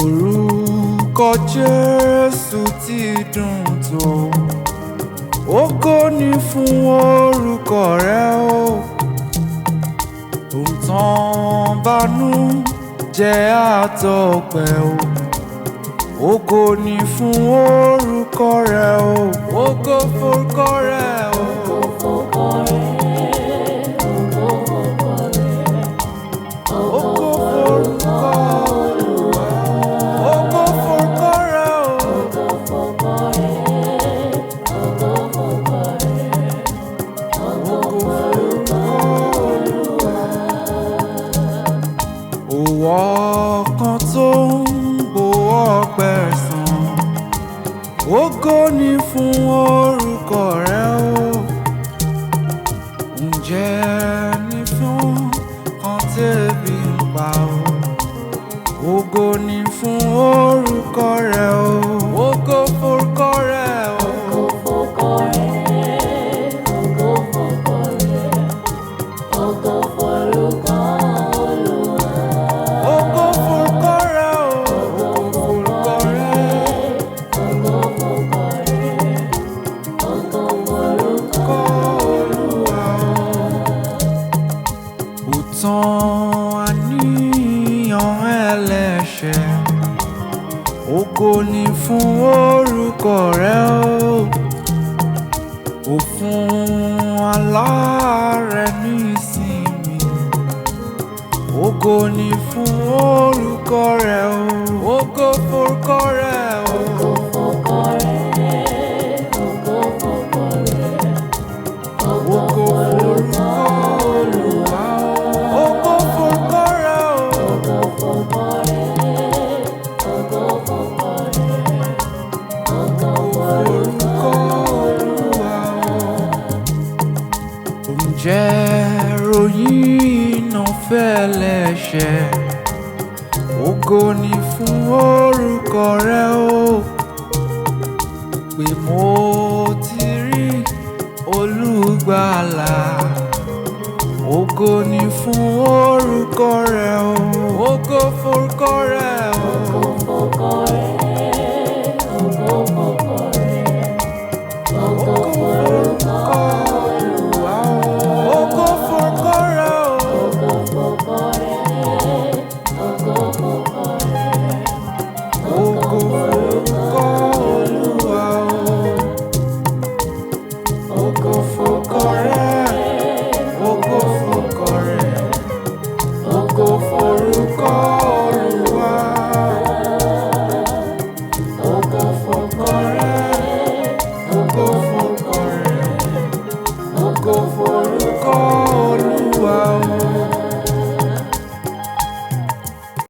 Orúkọ Jesu ti dùn tó, ògo ni fún orúkọ rẹ o. Òǹtàn bánú jẹ́ àtọpẹ́ o, ògo ni fún orúkọ rẹ o. Ògo forúkọ rẹ o. Òwò kan tó ń bo ọgbẹ́ sàn, ògo ni fún orúkọ rẹ o. Ǹjẹ́ ní fún kan tẹ́bi ń pa o, ògo ni fún orúkọ rẹ o. Ògo forúkọ rẹ o. Òtàn àníyàn ẹlẹ́ṣẹ̀, ògo ni fún orúkọ rẹ o. Ó fún aláàárẹ̀ ní ìsinmi, ògo ni fún orúkọ rẹ o. Ògo forúkọ rẹ o. Ǹjẹ́ ròyìn iná fẹ́lẹ́ṣẹ̀, ògo ni fún orúkọ rẹ o. Pé mo ti rí olùgbàlà, ògo ni fún orúkọ rẹ o. Ògo forúkọ rẹ